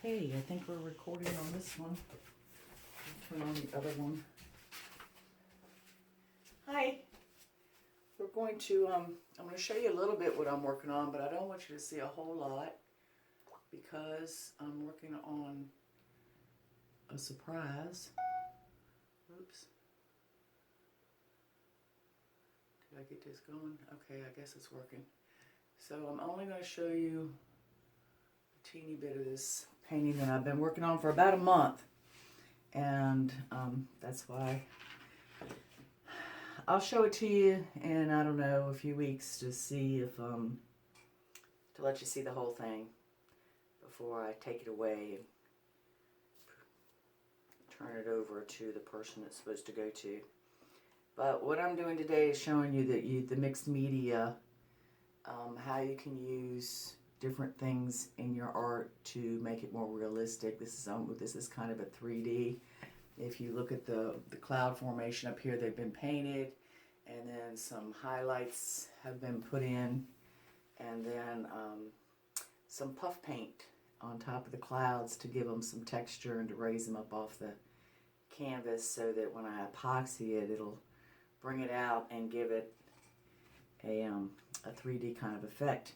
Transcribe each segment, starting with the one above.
Okay, I think we're recording on this one. I'll turn on the other one. Hi. We're going to, I'm going to show you a little bit what I'm working on, but I don't want you to see a whole lot because I'm working on a surprise. Oops. Did I get this going? Okay, I guess it's working. So I'm only going to show you a teeny bit of this painting that I've been working on for about a month. And that's why I'll show it to you in, I don't know, a few weeks to see if, to let you see the whole thing before I take it away and turn it over to the person it's supposed to go to. But what I'm doing today is showing you that the mixed media, how you can use different things in your art to make it more realistic. This is kind of a 3D. If you look at the cloud formation up here, they've been painted, and then some highlights have been put in, and then some puff paint on top of the clouds to give them some texture and to raise them up off the canvas so that when I epoxy it, it'll bring it out and give it a 3D kind of effect.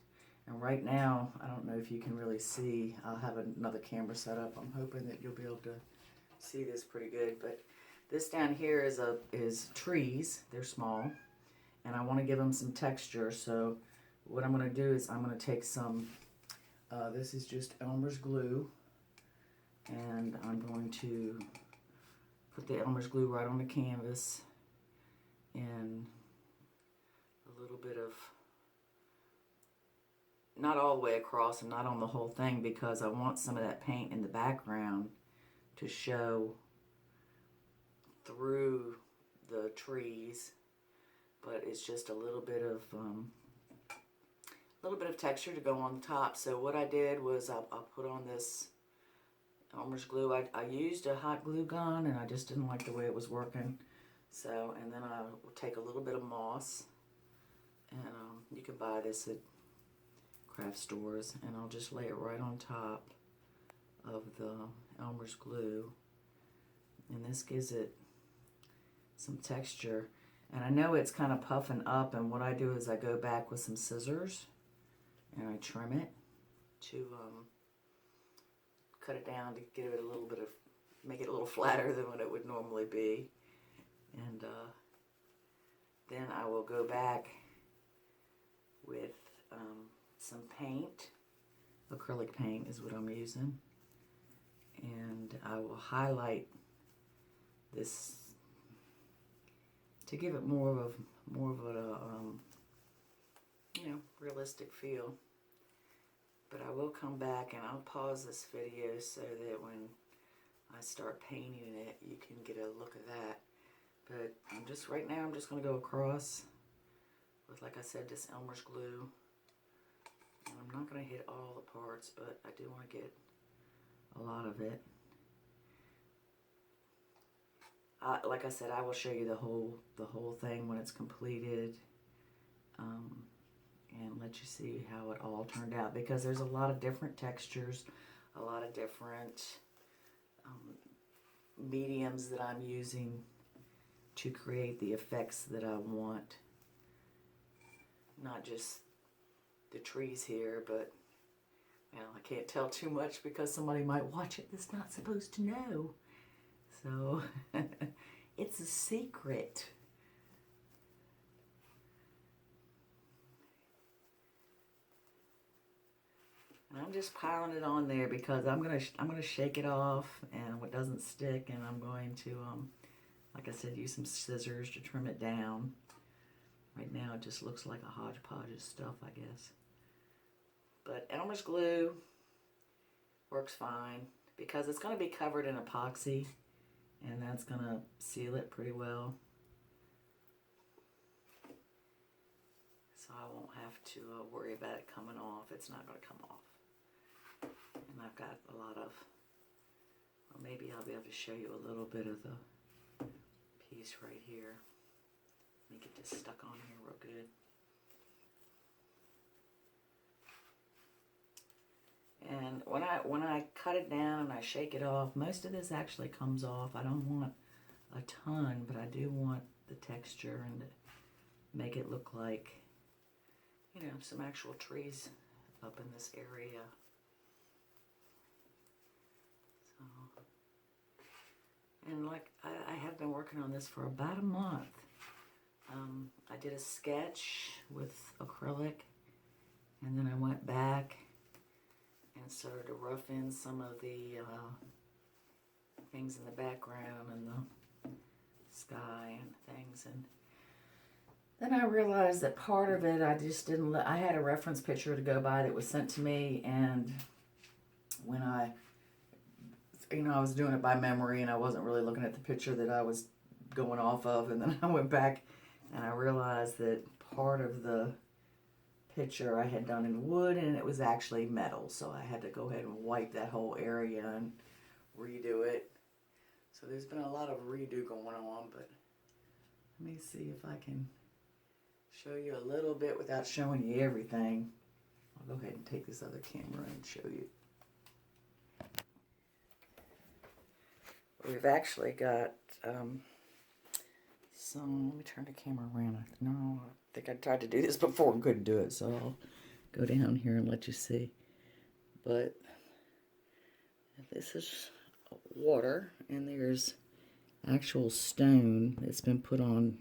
And right now, I don't know if you can really see, I'll have another camera set up. I'm hoping that you'll be able to see this pretty good. But this down here is trees. They're small, and I want to give them some texture. So what I'm going to do is I'm going to take some, this is just Elmer's glue, and I'm going to put the Elmer's glue right on the canvas and a little bit of, not all the way across and not on the whole thing, because I want some of that paint in the background to show through the trees, but it's just a little bit of texture to go on the top. So what I did was I put on this Elmer's glue. I used a hot glue gun, and I just didn't like the way it was working. So, and then I will take a little bit of moss, and you can buy this at craft stores, and I'll just lay it right on top of the Elmer's glue, and this gives it some texture. And I know it's kind of puffing up, and what I do is I go back with some scissors and I trim it to cut it down to give it a little bit of, make it a little flatter than what it would normally be. And then I will go back with some paint. Acrylic paint is what I'm using, and I will highlight this to give it more of a you know, realistic feel. But I will come back and I'll pause this video so that when I start painting it, you can get a look at that. But right now I'm just going to go across with, like I said, this Elmer's glue. And I'm not going to hit all the parts, but I do want to get a lot of it. Like I said, I will show you the whole thing when it's completed, and let you see how it all turned out, because there's a lot of different textures, a lot of different mediums that I'm using to create the effects that I want. Not just the trees here, but, well, I can't tell too much because somebody might watch it that's not supposed to know. So, it's a secret. And I'm just piling it on there because I'm gonna shake it off, and what doesn't stick, and I'm going to, like I said, use some scissors to trim it down. Right now it just looks like a hodgepodge of stuff, I guess. But Elmer's glue works fine because it's going to be covered in epoxy, and that's going to seal it pretty well. So I won't have to worry about it coming off. It's not going to come off. And I've got a lot of, well, maybe I'll be able to show you a little bit of the piece right here. Let me get this stuck on here real good. And when I cut it down and I shake it off, most of this actually comes off. I don't want a ton, but I do want the texture and to make it look like, you know, some actual trees up in this area. So, and like I have been working on this for about a month. I did a sketch with acrylic, and then I went back and started to rough in some of the things in the background and the sky and things. And then I realized that part of it I just didn't I had a reference picture to go by that was sent to me, and when I was doing it by memory and I wasn't really looking at the picture that I was going off of, and then I went back and I realized that part of the picture I had done in wood and it was actually metal, so I had to go ahead and wipe that whole area and redo it. So there's been a lot of redo going on, but let me see if I can show you a little bit without showing you everything. I'll go ahead and take this other camera and show you. We've actually got some, let me turn the camera around. No, I think I tried to do this before and couldn't do it, so I'll go down here and let you see. But this is water, and there's actual stone that's been put on,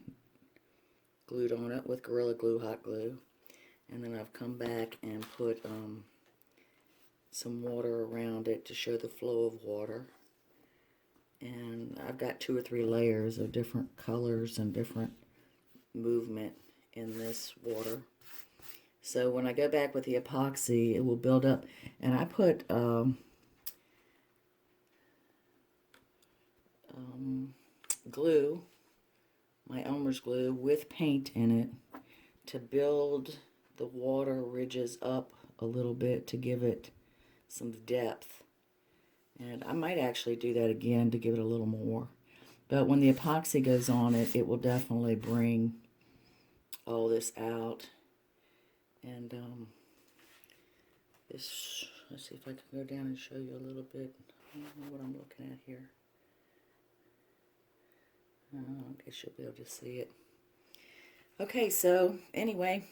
glued on it with Gorilla Glue, hot glue. And then I've come back and put some water around it to show the flow of water. And I've got 2 or 3 layers of different colors and different movement in this water. So when I go back with the epoxy, it will build up. And I put glue, my Elmer's glue, with paint in it to build the water ridges up a little bit to give it some depth. And I might actually do that again to give it a little more. But when the epoxy goes on it, it will definitely bring all this out. And this, let's see if I can go down and show you a little bit. I don't know what I'm looking at here. I guess you'll be able to see it. Okay, so anyway,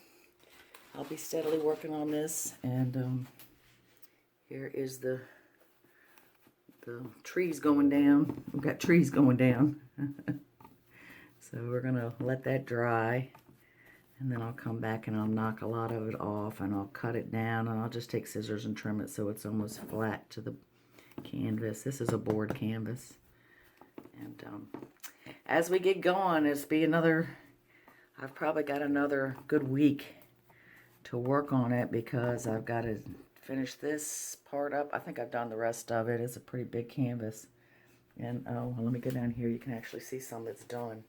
I'll be steadily working on this. And here is the trees going down. We've got trees going down. So we're gonna let that dry, and then I'll come back and I'll knock a lot of it off, and I'll cut it down, and I'll just take scissors and trim it so it's almost flat to the canvas. This is a board canvas. And as we get going, I've probably got another good week to work on it, because I've got to finish this part up. I think I've done the rest of it. It's a pretty big canvas. And oh, let me go down here. You can actually see some that's done.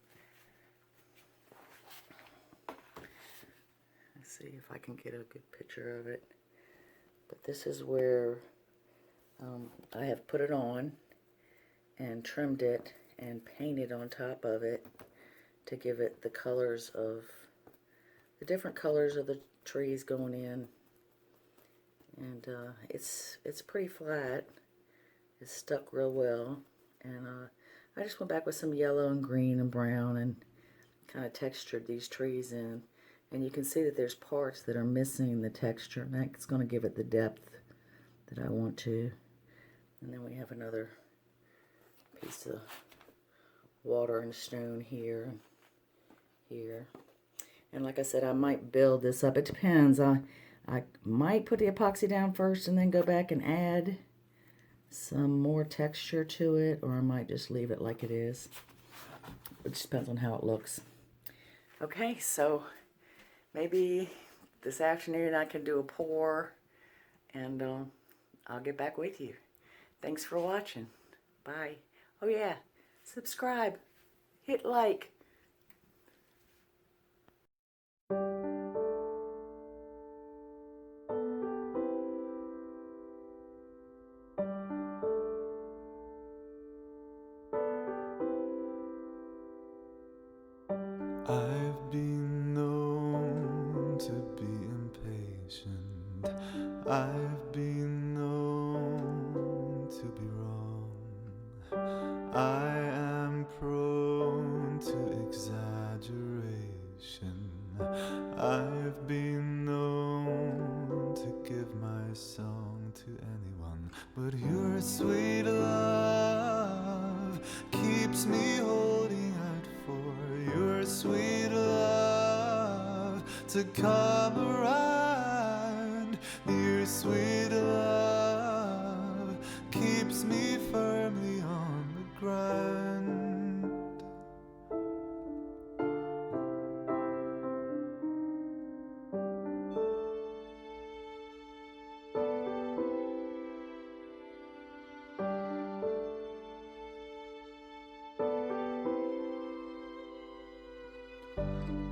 Let's see if I can get a good picture of it. But this is where I have put it on and trimmed it and painted on top of it to give it the colors of the different colors of the trees going in. And it's pretty flat. It's stuck real well. And I just went back with some yellow and green and brown and kind of textured these trees in. And you can see that there's parts that are missing the texture. And that's going to give it the depth that I want to. And then we have another piece of water and stone here and here. And like I said, I might build this up. It depends. I might put the epoxy down first and then go back and add some more texture to it, or I might just leave it like it is. It just depends on how it looks. Okay, so maybe this afternoon I can do a pour, and I'll get back with you. Thanks for watching. Bye. Oh yeah, subscribe, hit like. I've been known to be impatient. I've been known I've been known to give my song to anyone, but your sweet love keeps me holding out for your sweet love to come around. Your sweet love keeps me firmly on the ground.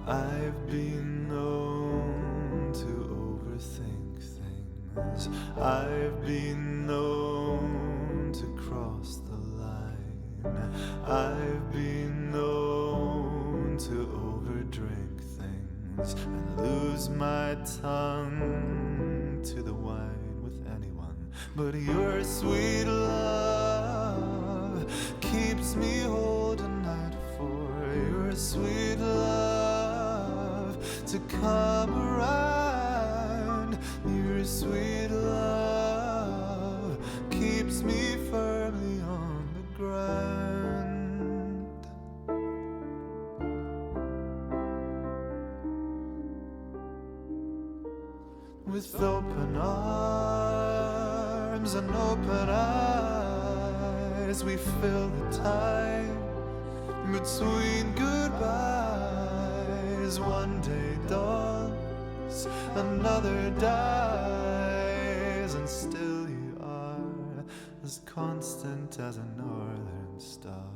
I've been known to overthink things. I've been known to cross the line. I've been known to overdrink things and lose my tongue to the wine with anyone. But your sweet love keeps me holding out for your sweet love to come around. Your sweet love keeps me firmly on the ground. With open arms and open eyes, we fill the time between goodbyes. One day dawns, another dies, and still you are as constant as a northern star.